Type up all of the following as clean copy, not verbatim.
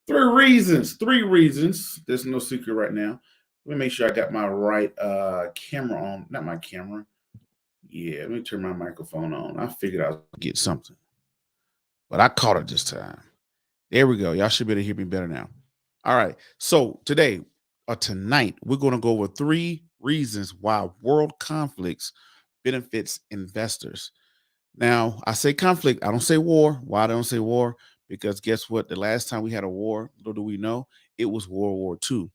Three reasons. Three reasons. There's no secret right now. Let me make sure I got my right camera on. Not my camera. Yeah, let me turn my microphone on. I figured I was gonna get something, but I caught it this time. There we go. Y'all should be able to hear me better now. All right. So today or tonight, we're going to go over three reasons why world conflicts benefits investors. Now, I say conflict, I don't say war. Why I don't say war? Because guess what? The last time we had a war, little do we know, it was World War II.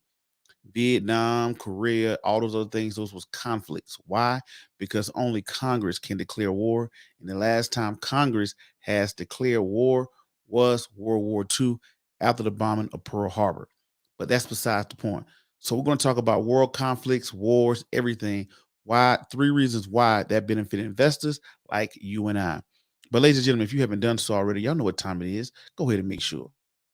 Vietnam, Korea, all those other things, those was conflicts. Why? Because only Congress can declare war. And the last time Congress has declared war was World War II after the bombing of Pearl Harbor. But that's besides the point. So we're going to talk about world conflicts, wars, everything. Why? Three reasons why that benefit investors like you and I. But ladies and gentlemen, if you haven't done so already, y'all know what time it is. Go ahead and make sure.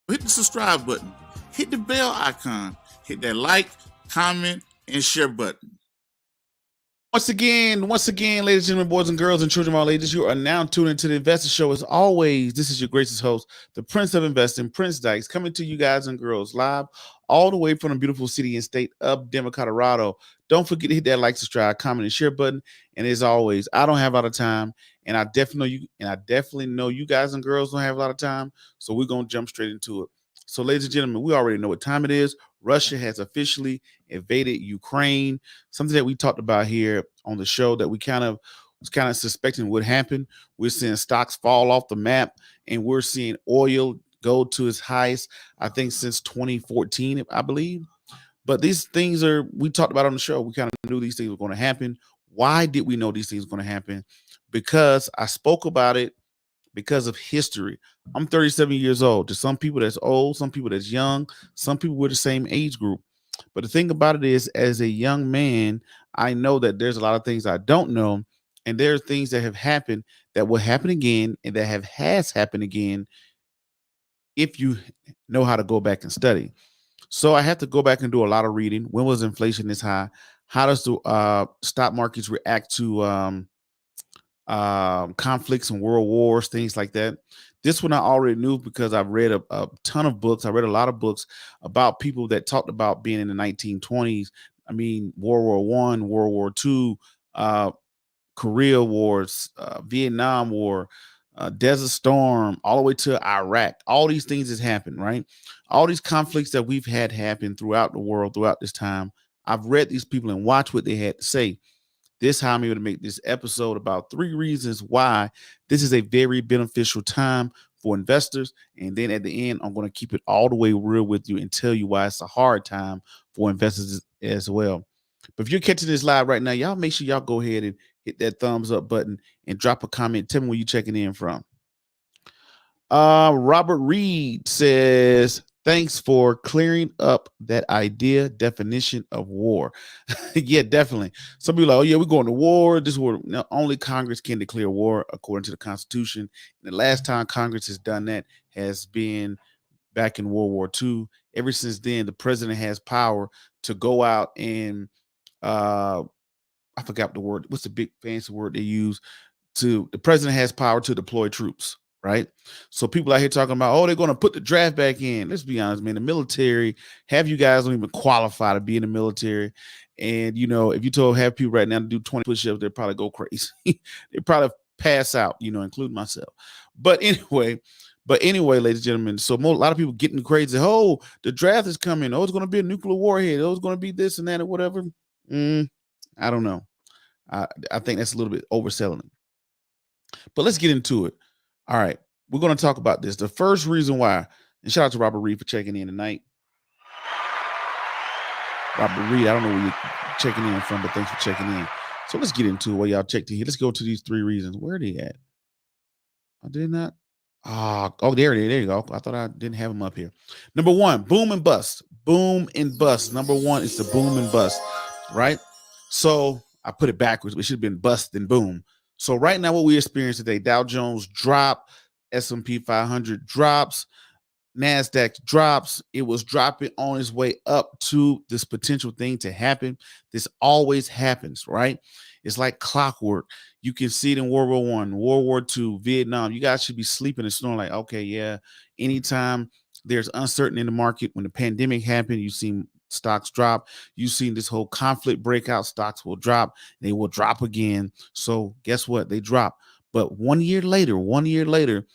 Hit the subscribe button, hit the bell icon, hit that like, comment, and share button. Once again, ladies and gentlemen, boys and girls, and children of all ages, you are now tuned into the Investor Show. As always, this is your gracious host, the Prince of Investing, Prince Dykes, coming to you guys and girls live all the way from the beautiful city and state of Denver, Colorado. Don't forget to hit that like, subscribe, comment, and share button. And as always, I don't have a lot of time, and I definitely know you guys and girls don't have a lot of time. So we're gonna jump straight into it. So, ladies and gentlemen, we already know what time it is. Russia has officially invaded Ukraine, something that we talked about here on the show that we kind of suspecting would happen. We're seeing stocks fall off the map, and we're seeing oil go to its highest, I think, since 2014, I believe. But these things we talked about on the show. We kind of knew these things were going to happen. Why did we know these things were going to happen? Because I spoke about it because of history. I'm 37 years old. To some people that's old, some people that's young, some people we're the same age group. But the thing about it is, as a young man, I know that there's a lot of things I don't know, and there are things that have happened that will happen again, and that has happened again if you know how to go back and study. So I have to go back and do a lot of reading. When was inflation this high? How does the stock markets react to conflicts and world wars, things like that? This one I already knew because I've read a ton of books. I read a lot of books about people that talked about being in the 1920s. I mean, World War One, World War Two, Korea Wars, Vietnam War, Desert Storm, all the way to Iraq. All these things has happened, right? All these conflicts that we've had happen throughout the world throughout this time. I've read these people and watched what they had to say. This how I'm able to make this episode about three reasons why this is a very beneficial time for investors. And then at the end, I'm going to keep it all the way real with you and tell you why it's a hard time for investors as well. But if you're catching this live right now, y'all make sure y'all go ahead and hit that thumbs up button and drop a comment. Tell me where you're checking in from. Robert Reed says, thanks for clearing up that idea definition of war. Yeah, definitely. Some people are like, oh, yeah, we're going to war. This war. Now, only Congress can declare war according to the Constitution. And the last time Congress has done that has been back in World War II. Ever since then, the president has power to go out and I forgot the word. What's the big fancy word they use? The president has power to deploy troops, right? So people out here talking about, oh, they're going to put the draft back in. Let's be honest, man. The military, half you guys don't even qualify to be in the military. And if you told half people right now to do 20 push-ups, they'd probably go crazy. They'd probably pass out, including myself. But anyway, ladies and gentlemen, so a lot of people getting crazy. Oh, the draft is coming. Oh, it's going to be a nuclear warhead. Oh, it's going to be this and that or whatever. I don't know. I think that's a little bit overselling it. But let's get into it. All right. We're going to talk about this. The first reason why, and shout out to Robert Reed for checking in tonight. Robert Reed, I don't know where you're checking in from, but thanks for checking in. So let's get into it while y'all check to here. Let's go to these three reasons. Where are they at? I did not. Oh, there you go. I thought I didn't have them up here. Number one, boom and bust. Boom and bust. Number one is the boom and bust, right? So I put it backwards. It should have been bust and boom. So right now, what we experience today, Dow Jones drop, S&P 500 drops, NASDAQ drops. It was dropping on its way up to this potential thing to happen. This always happens, right? It's like clockwork. You can see it in World War I, World War II, Vietnam. You guys should be sleeping and snoring like, okay, yeah, anytime There's uncertainty in the market. When the pandemic happened, you've seen stocks drop. You've seen this whole conflict breakout. Stocks will drop. They will drop again. So guess what? They drop. But 1 year later,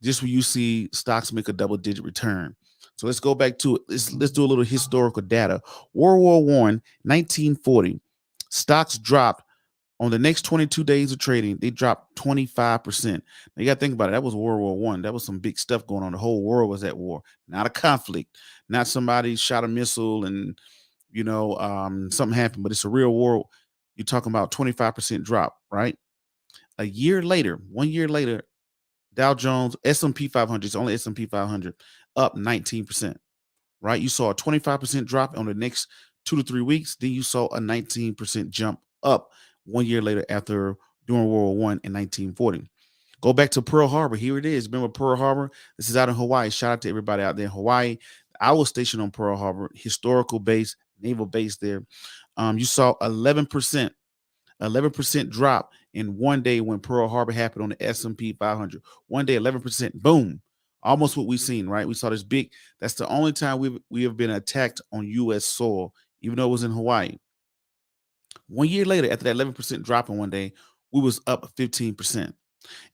just when you see stocks make a double-digit return. So let's go back to it. Let's do a little historical data. World War One, 1940, stocks dropped on the next 22 days of trading. They dropped 25%. Now you got to think about it. That was World War One. That was some big stuff going on. The whole world was at war, not a conflict, not somebody shot a missile and something happened, but it's a real war. You're talking about 25% drop, right? A year later, 1 year later, Dow Jones, S&P 500, it's only S&P 500, up 19%, right? You saw a 25% drop on the next 2 to 3 weeks. Then you saw a 19% jump up 1 year later after during World War One in 1940. Go back to Pearl Harbor. Here it is. Remember Pearl Harbor? This is out in Hawaii. Shout out to everybody out there in Hawaii. I was stationed on Pearl Harbor, historical base, naval base there. You saw 11% drop in one day when Pearl Harbor happened on the S&P 500. One day, 11%, boom. Almost what we've seen, right? We saw this big. That's the only time we have been attacked on U.S. soil, even though it was in Hawaii. 1 year later, after that 11% drop in one day, we was up 15%.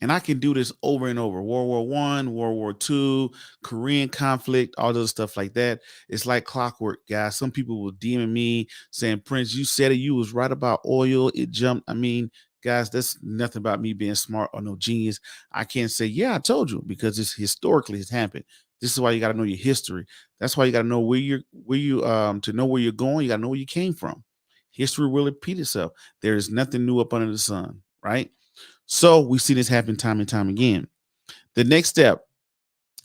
And I can do this over and over. World War One, World War Two, Korean conflict, all those stuff like that. It's like clockwork, guys. Some people will DM me saying, Prince, you said it. You was right about oil. It jumped. I mean, guys, that's nothing about me being smart or no genius. I can't say, yeah, I told you, because it's historically has happened. This is why you got to know your history. That's why you got to know to know where you're going. You got to know where you came from. History will repeat itself. There is nothing new up under the sun, right? So we see this happen time and time again. The next step,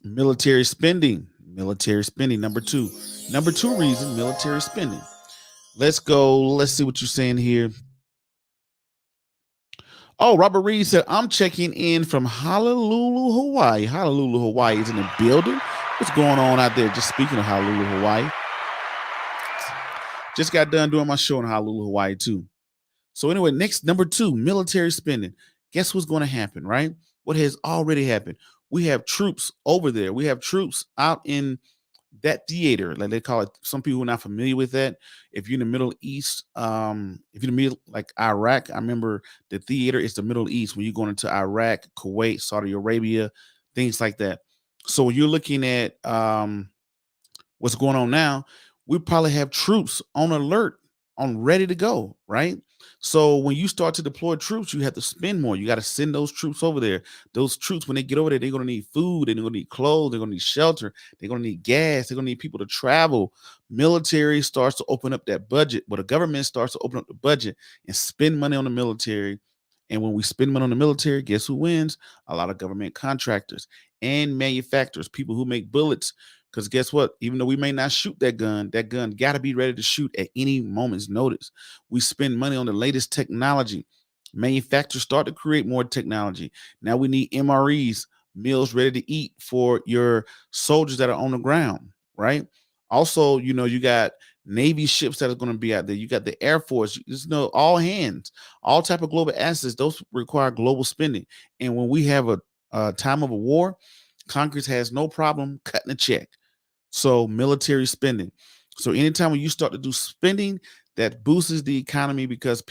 military spending. Military spending, number two. Number two reason, military spending. Let's go. Let's see what you're saying here. Oh, Robert Reed said, I'm checking in from Honolulu, Hawaii. Honolulu, Hawaii is in the building. What's going on out there? Just speaking of Honolulu, Hawaii. Just got done doing my show in Honolulu, Hawaii, too. So anyway, next, number two, military spending. Guess what's going to happen, right? What has already happened? We have troops over there. We have troops out in that theater, like they call it. Some people are not familiar with that. If you're in the Middle East, if you're in the middle, like Iraq, I remember the theater is the Middle East. When you're going into Iraq, Kuwait, Saudi Arabia, things like that. So when you're looking at what's going on now, we probably have troops on alert, on ready to go, right? So when you start to deploy troops, you have to spend more. You got to send those troops over there. Those troops, when they get over there, they're going to need food. They're going to need clothes. They're going to need shelter. They're going to need gas. They're going to need people to travel. Military starts to open up that budget, but the government starts to open up the budget and spend money on the military. And when we spend money on the military, guess who wins? A lot of government contractors and manufacturers, people who make bullets. Because guess what? Even though we may not shoot that gun got to be ready to shoot at any moment's notice. We spend money on the latest technology. Manufacturers start to create more technology. Now we need MREs, meals ready to eat for your soldiers that are on the ground, right? Also, you got Navy ships that are going to be out there. You got the Air Force, all hands, all type of global assets. Those require global spending. And when we have a time of a war, Congress has no problem cutting a check. So military spending. So anytime when you start to do spending, that boosts the economy because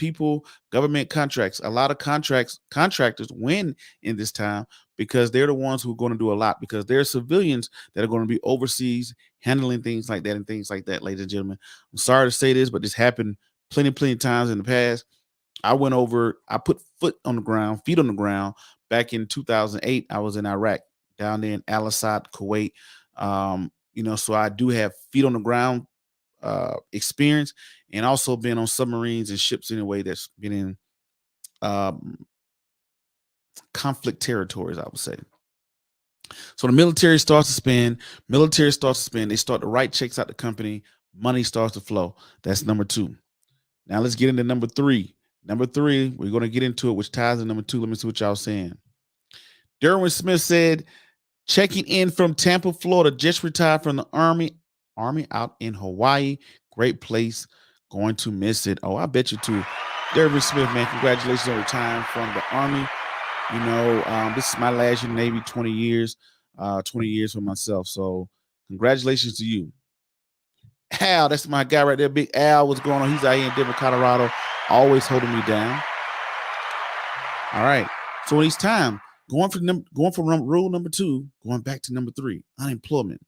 government contracts, a lot of contractors win in this time because they're the ones who are going to do a lot because they're civilians that are going to be overseas handling things like that and things like that, ladies and gentlemen. I'm sorry to say this, but this happened plenty of times in the past. I put feet on the ground back in 2008. I was in Iraq, down there in Al Asad, Kuwait. So I do have feet on the ground experience and also been on submarines and ships in a way that's been in conflict territories, I would say. So the military starts to spend. They start to write checks out the company. Money starts to flow. That's number two. Now let's get into number three. Number three, we're going to get into it, which ties to number two. Let me see what y'all saying. Derwin Smith said, checking in from Tampa, Florida, just retired from the Army out in Hawaii. Great place. Going to miss it. Oh, I bet you too. Derwin Smith, man, congratulations on retiring from the Army. This is my last year in the Navy, 20 years for myself. So Congratulations to you. Al, that's my guy right there. Big Al, what's going on? He's out here in Denver, Colorado, always holding me down. All right. So when it's time, rule number 2, going back to number 3, unemployment.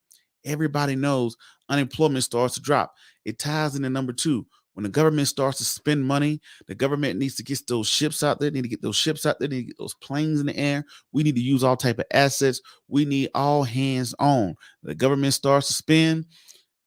Everybody knows unemployment starts to drop. It ties into number 2. When the government starts to spend money, the government needs to get those ships out there. They need to get those ships out there. They need to get those planes in the air. We need to use all type of assets. We need all hands on. The government starts to spend.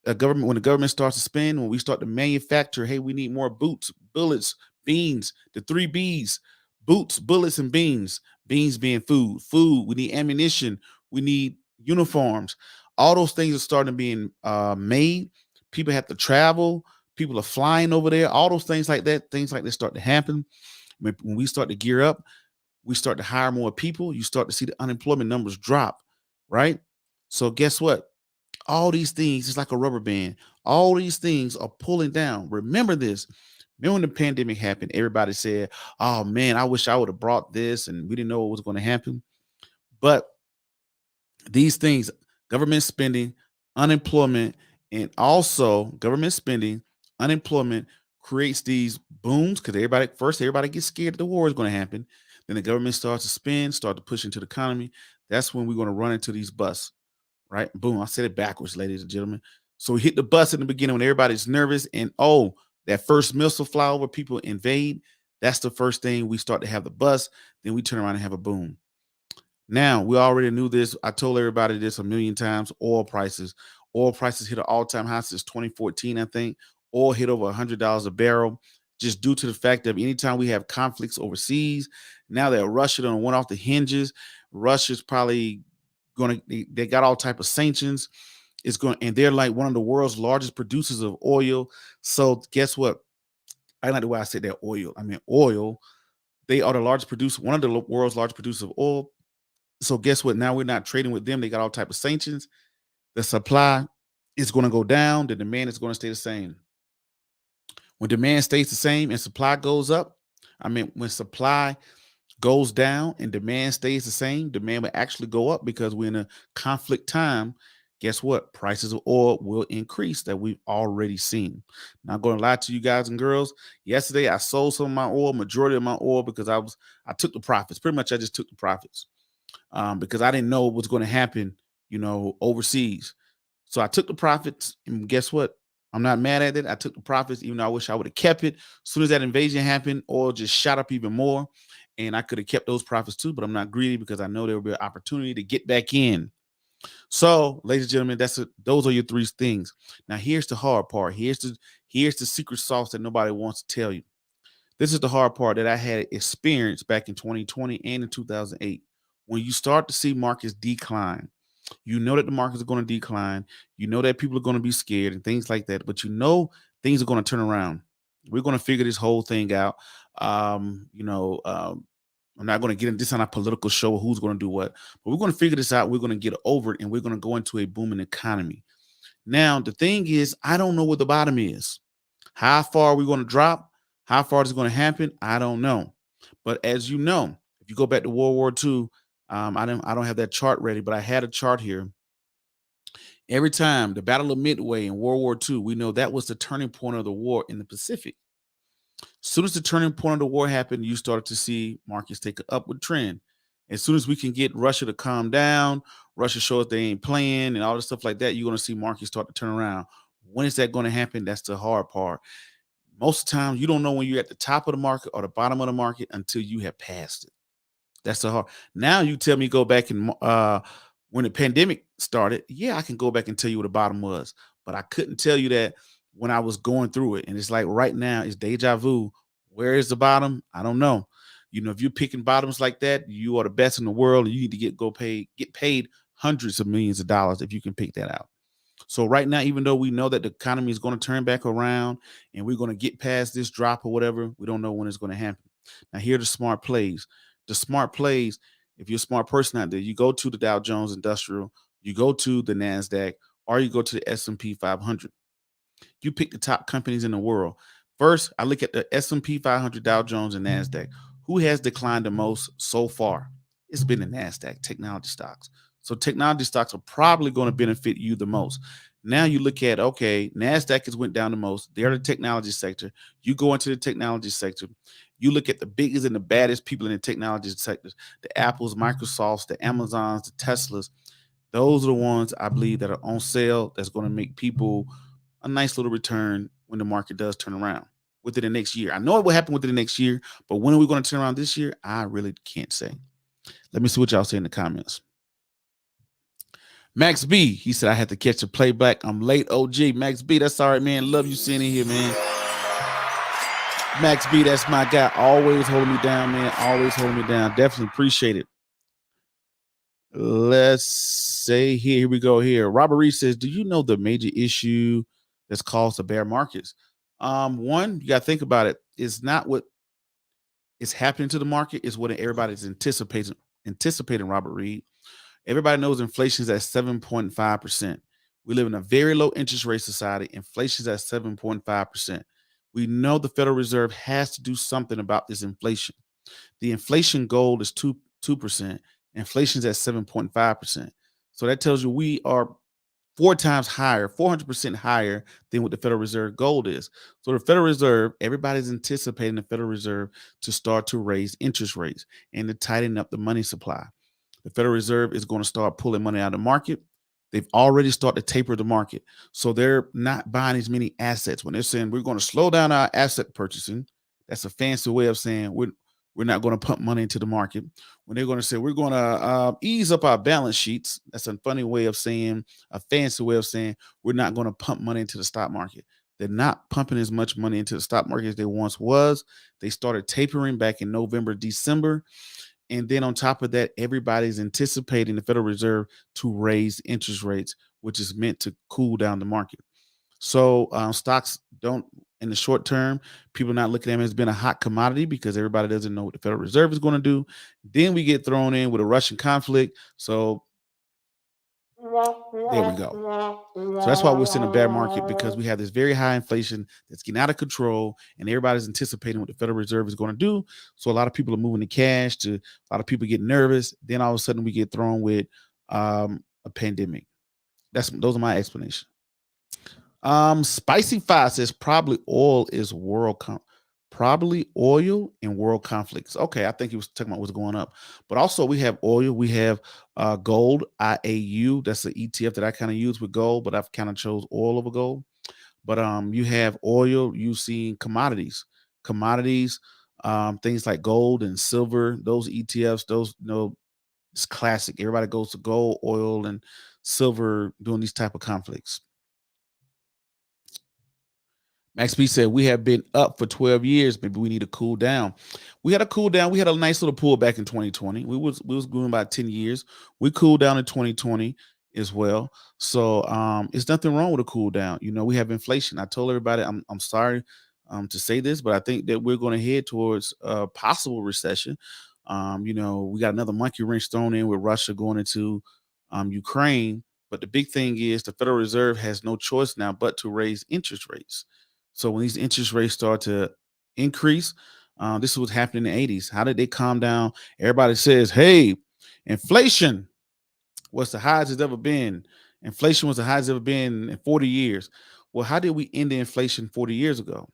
When the government starts to spend, when we start to manufacture, hey, we need more boots, bullets, beans, the 3 B's, boots, bullets, and beans. Beans being food. We need ammunition. We need uniforms. All those things are starting to being made. People have to travel. People are flying over there. All those things like that. Things like that start to happen. When we start to gear up, we start to hire more people. You start to see the unemployment numbers drop, right? So guess what? All these things is like a rubber band. All these things are pulling down. Remember this. Remember when the pandemic happened, everybody said, oh man, I wish I would have brought this, and we didn't know what was going to happen. But these things, government spending, unemployment, and also government spending, unemployment creates these booms because everybody gets scared that the war is going to happen. Then the government starts to spend, start to push into the economy. That's when we're going to run into these busts, right? Boom. I said it backwards, ladies and gentlemen. So we hit the bus in the beginning when everybody's nervous, and that first missile fly over, people invade. That's the first thing we start to have the bus. Then we turn around and have a boom. Now, we already knew this. I told everybody this a million times. Oil prices. Oil prices hit an all-time high since 2014, I think. Oil hit over $100 a barrel just due to the fact that anytime we have conflicts overseas, now that Russia done went off the hinges, Russia's probably they got all type of sanctions. It's going, and they're like one of the world's largest producers of oil. So guess what? I like the way I said that oil. I mean oil. They are the largest producer, one of the world's largest producers of oil. So guess what? Now we're not trading with them. They got all type of sanctions. The supply is going to go down. The demand is going to stay the same. When demand stays the same and supply goes up, when supply goes down and demand stays the same, demand will actually go up because we're in a conflict time. Guess what? Prices of oil will increase that we've already seen. Not going to lie to you guys and girls. Yesterday, I sold some of my oil, majority of my oil, because I took the profits. Pretty much, I just took the profits because I didn't know what was going to happen, overseas. So I took the profits, and guess what? I'm not mad at it. I took the profits, even though I wish I would have kept it. As soon as that invasion happened, oil just shot up even more, and I could have kept those profits too. But I'm not greedy because I know there will be an opportunity to get back in. So, ladies and gentlemen, those are your 3 things. Now, here's the hard part. Here's the secret sauce that nobody wants to tell you. This is the hard part that I had experienced back in 2020 and in 2008. When you start to see markets decline, you know that the markets are going to decline. You know that people are going to be scared and things like that. But you know things are going to turn around. We're going to figure this whole thing out. I'm not going to get into this on a political show who's going to do what, but we're going to figure this out. We're going to get over it, and we're going to go into a booming economy. Now, the thing is, I don't know what the bottom is. How far are we going to drop? How far is it going to happen? I don't know. But as you know, if you go back to World War II, I don't have that chart ready, but I had a chart here. Every time the Battle of Midway in World War II, we know that was the turning point of the war in the Pacific. As soon as the turning point of the war happened, you started to see markets take an upward trend. As soon as we can get Russia to calm down, Russia shows they ain't playing and all this stuff like that, you're going to see markets start to turn around. When is that going to happen? That's the hard part. Most of the time, you don't know when you're at the top of the market or the bottom of the market until you have passed it. That's the hard. Now you tell me go back and when the pandemic started, yeah, I can go back and tell you what the bottom was, but I couldn't tell you that when I was going through it. And it's like right now, it's deja vu. Where is the bottom? I don't know. If you're picking bottoms like that, you are the best in the world, and you need to get paid hundreds of millions of dollars if you can pick that out. So right now, even though we know that the economy is going to turn back around and we're going to get past this drop or whatever, we don't know when it's going to happen. Now, here are the smart plays. The smart plays, if you're a smart person out there, you go to the Dow Jones Industrial, you go to the NASDAQ, or you go to the S&P 500. You pick the top companies in the world. First, I look at the S&P 500, Dow Jones, and NASDAQ. Who has declined the most so far? It's been the NASDAQ technology stocks. So technology stocks are probably going to benefit you the most. Now you look at, okay, NASDAQ has went down the most. They're the technology sector. You go into the technology sector. You look at the biggest and the baddest people in the technology sectors, the Apples, Microsofts, the Amazons, the Teslas. Those are the ones I believe that are on sale that's going to make people a nice little return when the market does turn around within the next year. I know it will happen within the next year, but when are we going to turn around this year? I really can't say. Let me see what y'all say in the comments. Max B, he said I had to catch a playback. I'm late. OG Max B, that's all right, man. Love you seeing in here, man. Max B, that's my guy. Always holding me down, man. Always holding me down. Definitely appreciate it. Let's say here we go. Here, Robbery says, "Do you know the major issue that's caused the bear markets?" One, you got to think about it. It's not what is happening to the market; it's what everybody's anticipating. Anticipating, Robert Reed. Everybody knows inflation is at 7.5%. We live in a very low interest rate society. Inflation is at 7.5%. We know the Federal Reserve has to do something about this inflation. The inflation goal is 2%. Inflation is at 7.5%. So that tells you we are 4 times higher, 400% higher than what the Federal Reserve goal is. So the Federal Reserve, everybody's anticipating the Federal Reserve to start to raise interest rates and to tighten up the money supply. The Federal Reserve is going to start pulling money out of the market. They've already started to taper the market. So they're not buying as many assets. When they're saying we're going to slow down our asset purchasing, that's a fancy way of saying we're not going to pump money into the market. When they're going to say we're going to ease up our balance sheets, that's a funny way of saying, a fancy way of saying we're not going to pump money into the stock market. They're not pumping as much money into the stock market as they once was. They started tapering back in November, December. And then on top of that, everybody's anticipating the Federal Reserve to raise interest rates, which is meant to cool down the market. So stocks don't, in the short term, people are not looking at them as being a hot commodity because everybody doesn't know what the Federal Reserve is going to do. Then we get thrown in with a Russian conflict. So there we go. So that's why we're seeing a bear market, because we have this very high inflation that's getting out of control, and everybody's anticipating what the Federal Reserve is going to do. So a lot of people are moving to cash. To a lot of people get nervous. Then all of a sudden we get thrown with a pandemic. Those are my explanations. Spicy Five says probably oil and world conflicts. Okay, I think he was talking about what's going up. But also we have oil, we have gold, IAU. That's the ETF that I kind of use with gold, but I've kind of chose oil over gold. But you have oil, you see commodities. Commodities, things like gold and silver, those ETFs, those it's classic. Everybody goes to gold, oil, and silver during these type of conflicts. Max B said, we have been up for 12 years. Maybe we need to cool down. We had a cool down. We had a nice little pullback in 2020. We was going about 10 years. We cooled down in 2020 as well. So it's nothing wrong with a cool down. We have inflation. I told everybody, I'm sorry to say this, but I think that we're going to head towards a possible recession. We got another monkey wrench thrown in with Russia going into Ukraine. But the big thing is the Federal Reserve has no choice now but to raise interest rates. So when these interest rates start to increase, this is what happened in the 80s. How did they calm down? Everybody says, hey, inflation was the highest it's ever been. Inflation was the highest it's ever been in 40 years. Well, how did we end the inflation 40 years ago?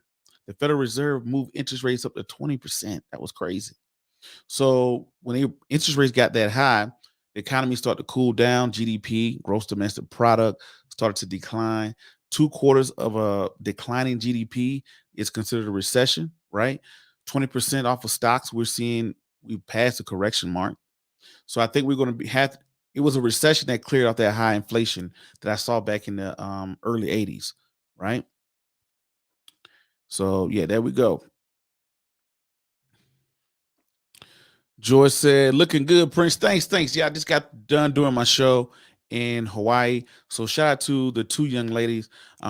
The Federal Reserve moved interest rates up to 20%. That was crazy. So when interest rates got that high, the economy started to cool down. GDP, gross domestic product, started to decline. 2 quarters of a declining GDP is considered a recession, right? 20% off of stocks. We're seeing we passed the correction mark. So I think we're going to have. It was a recession that cleared out that high inflation that I saw back in the early 80s, right? So yeah, there we go. Joy said, looking good, Prince. Thanks. Yeah, I just got done doing my show in Hawaii. So shout out to the two young ladies.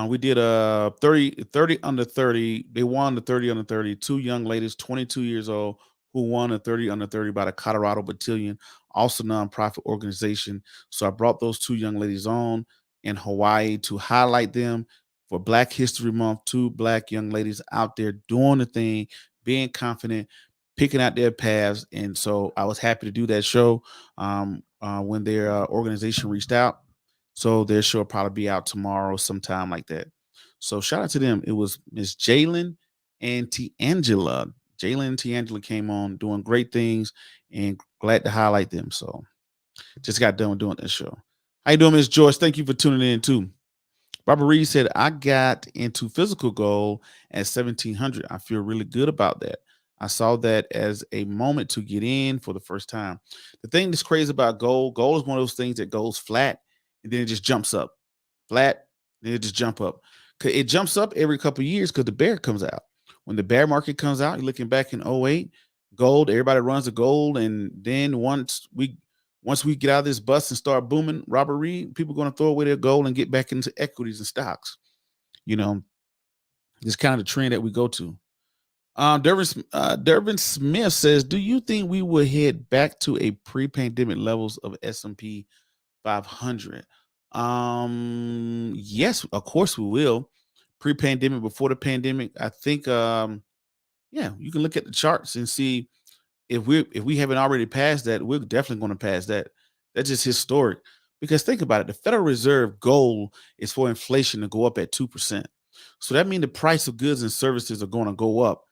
We did a 30 under 30. They won the 30 under 30. Two young ladies, 22 years old, who won a 30 under 30 by the Colorado Battalion, also nonprofit organization. So I brought those two young ladies on in Hawaii to highlight them for Black History Month. Two Black young ladies out there doing the thing, being confident, picking out their paths. And so I was happy to do that show. when their organization reached out. So their show will probably be out tomorrow, sometime like that. So shout out to them. It was Miss Jalen and T'Angela. Jalen and T'Angela came on doing great things, and glad to highlight them. So just got done doing this show. How you doing, Miss Joyce? Thank you for tuning in too. Robert Reed said, I got into physical gold at 1700. I feel really good about that. I saw that as a moment to get in for the first time. The thing that's crazy about gold is one of those things that goes flat and then it just jumps up. Flat, then it just jump up. It jumps up every couple of years because the bear comes out. When the bear market comes out, you're looking back in '08, gold, everybody runs to gold. And then once we get out of this bust and start booming, Robert Reed, people are going to throw away their gold and get back into equities and stocks. You know, it's kind of the trend that we go to. Dervin Smith says, "Do you think we will head back to a pre-pandemic levels of S&P 500?" Yes, of course we will. Pre-pandemic, before the pandemic, I think. Yeah, you can look at the charts and see if we haven't already passed that, we're definitely going to pass that. That's just historic. Because think about it, the Federal Reserve goal is for inflation to go up at 2%. So that means the price of goods and services are going to go up.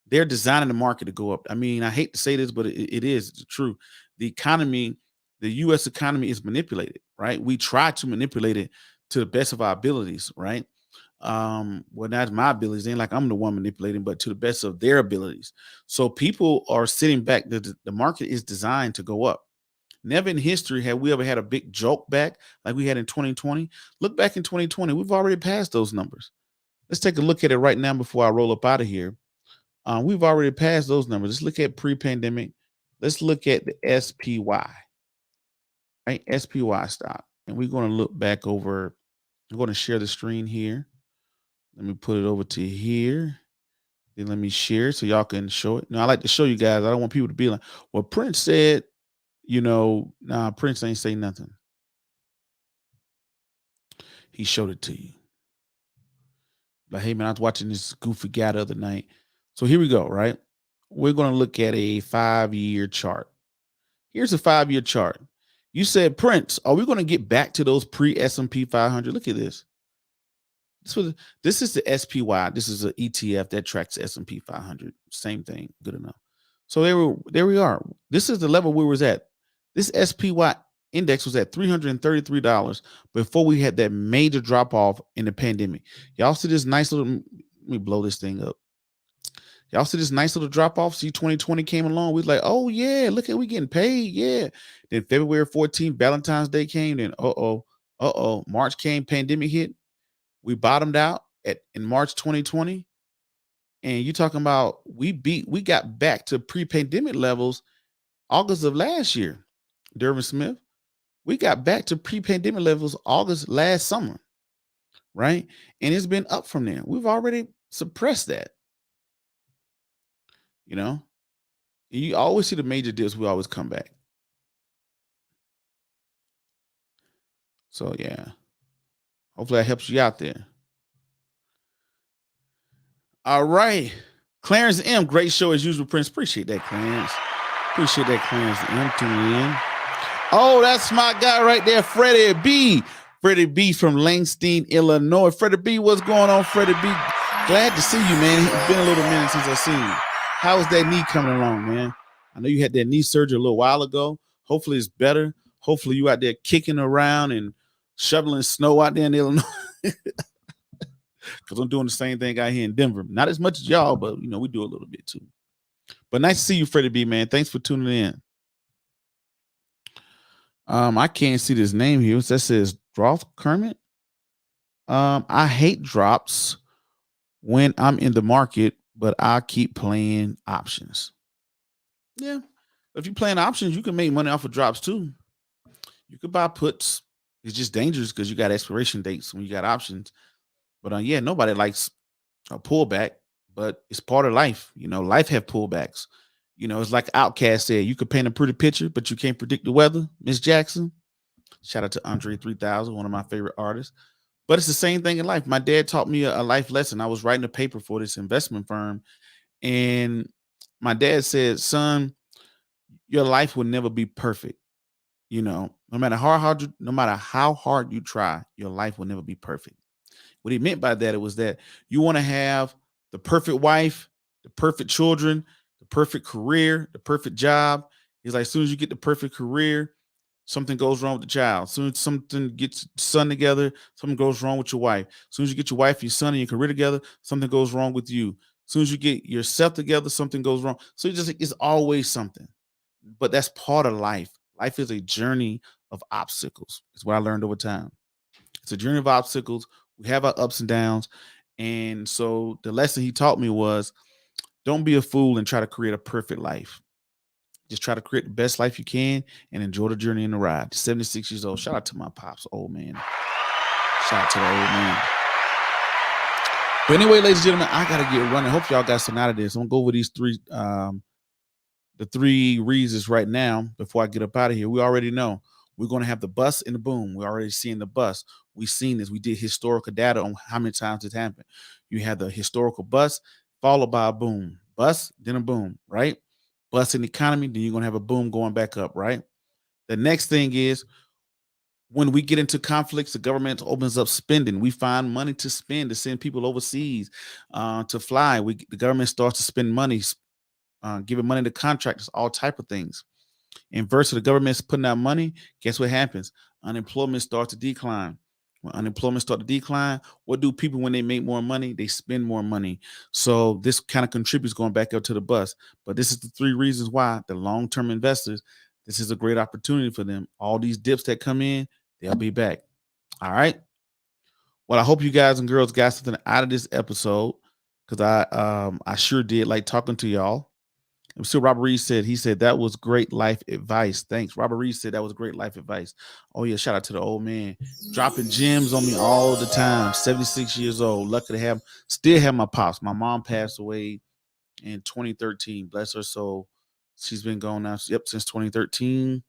They're designing the market to go up. I mean, I hate to say this, but it is true. The economy, the U.S. economy is manipulated, right? We try to manipulate it to the best of our abilities, right? Well, not my abilities, ain't like I'm the one manipulating, but to the best of their abilities. So people are sitting back. The market is designed to go up. Never in history have we ever had a big joke back like we had in 2020. Look back in 2020, we've already passed those numbers. Let's take a look at it right now before I roll up out of here. We've already passed those numbers. Let's look at pre-pandemic. Let's look at the SPY, right? SPY stock. And we're going to look back over. I'm going to share the screen here. Let me put it over to here. Then let me share so y'all can show it. Now, I like to show you guys. I don't want people to be like, well, Prince said, nah, Prince ain't say nothing. He showed it to you. Like, hey, man, I was watching this goofy guy the other night. So here we go, right? We're going to look at a 5-year chart. Here's a 5-year chart. You said, Prince, are we going to get back to those pre-S&P 500? Look at this. This is the SPY. This is an ETF that tracks S&P 500. Same thing. Good enough. So there we are. This is the level we was at. This SPY index was at $333 before we had that major drop off in the pandemic. Y'all see this nice little, let me blow this thing up. Y'all see this nice little drop off? See, 2020 came along. We was like, oh yeah, look at we getting paid. Yeah. Then February 14th, Valentine's Day came. Then March came, pandemic hit. We bottomed out in March 2020. And you talking about we got back to pre-pandemic levels August of last year. Dervin Smith, we got back to pre-pandemic levels August last summer, right? And it's been up from there. We've already suppressed that. You always see the major dips, we always come back. So yeah, hopefully that helps you out there. All right, Clarence M, great show as usual, Prince. Appreciate that, Clarence. Appreciate that, Clarence M, tuning in. Oh, that's my guy right there, Freddie B. Freddie B from Langston, Illinois. Freddie B, what's going on, Freddie B? Glad to see you, man. It's been a little minute since I've seen you. How is that knee coming along, man? I know you had that knee surgery a little while ago. Hopefully it's better. Hopefully you out there kicking around and shoveling snow out there in Illinois. Because I'm doing the same thing out here in Denver. Not as much as y'all, but we do a little bit too. But nice to see you, Freddie B, man. Thanks for tuning in. I can't see this name here. That says Droth Kermit. I hate drops when I'm in the market, but I keep playing options. Yeah. If you're playing options, you can make money off of drops too. You could buy puts. It's just dangerous because you got expiration dates when you got options. But yeah, nobody likes a pullback, but it's part of life. Life have pullbacks. It's like Outkast said, you could paint a pretty picture, but you can't predict the weather, Miss Jackson. Shout out to Andre 3000, one of my favorite artists. But it's the same thing in life. My dad taught me a life lesson. I was writing a paper for this investment firm, and my dad said, son, your life will never be perfect. no matter how hard you try, your life will never be perfect. What he meant by that, it was that you want to have the perfect wife, the perfect children, the perfect career, the perfect job. He's like, as soon as you get the perfect career, something goes wrong with the child. As soon as something gets son together, something goes wrong with your wife. As soon as you get your wife, your son, and your career together, something goes wrong with you. As soon as you get yourself together, something goes wrong. So it's always something. But that's part of life. Life is a journey of obstacles. It's what I learned over time. It's a journey of obstacles. We have our ups and downs. And so the lesson he taught me was don't be a fool and try to create a perfect life. Just try to create the best life you can and enjoy the journey and the ride. 76 years old. Shout out to my pops, old man. Shout out to the old man. But anyway, ladies and gentlemen, I gotta get running. Hope y'all got some out of this. I'm gonna go over these the three reasons right now before I get up out of here. We already know we're going to have the bust and the boom. We're already seeing the bust. We've seen this. We did historical data on how many times it happened. You have the historical bust followed by a boom. Bust, then a boom, right? Bust in the economy, then you're going to have a boom going back up, right? The next thing is when we get into conflicts, the government opens up spending. We find money to spend to send people overseas to fly. The government starts to spend money, giving money to contractors, all type of things. And versus the government's putting out money, guess what happens? Unemployment starts to decline. When unemployment starts to decline, what do people when they make more money? They spend more money. So this kind of contributes going back up to the bus. But this is the three reasons why the long-term investors, this is a great opportunity for them. All these dips that come in, they'll be back. All right. Well, I hope you guys and girls got something out of this episode because I sure did like talking to y'all. And still, Robert Reed said, he said, that was great life advice. Thanks. Robert Reed said that was great life advice. Oh, yeah. Shout out to the old man. Dropping gems on me all the time. 76 years old. Lucky to still have my pops. My mom passed away in 2013. Bless her soul. She's been gone now. Yep, since 2013.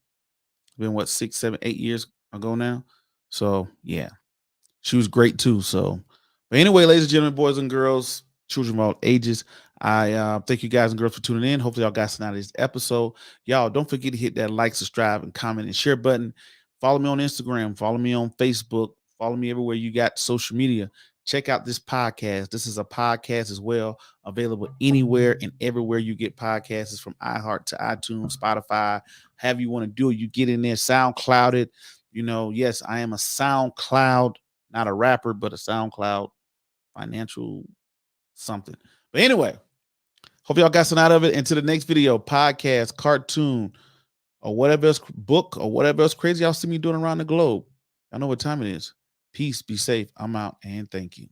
Been what, 6, 7, 8 years ago now. So, yeah. She was great too. So, but anyway, ladies and gentlemen, boys and girls, children of all ages, I thank you guys and girls for tuning in. Hopefully, y'all got some out of this episode. Y'all don't forget to hit that like, subscribe, and comment and share button. Follow me on Instagram. Follow me on Facebook. Follow me everywhere you got social media. Check out this podcast. This is a podcast as well, available anywhere and everywhere you get podcasts. It's from iHeart to iTunes, Spotify, however you want to do it. You get in there, SoundClouded. Yes, I am a SoundCloud, not a rapper, but a SoundCloud financial something. But anyway, hope y'all got some out of it. Until the next video, podcast, cartoon, or whatever else, book, or whatever else crazy y'all see me doing around the globe. I know what time it is. Peace, be safe. I'm out, and thank you.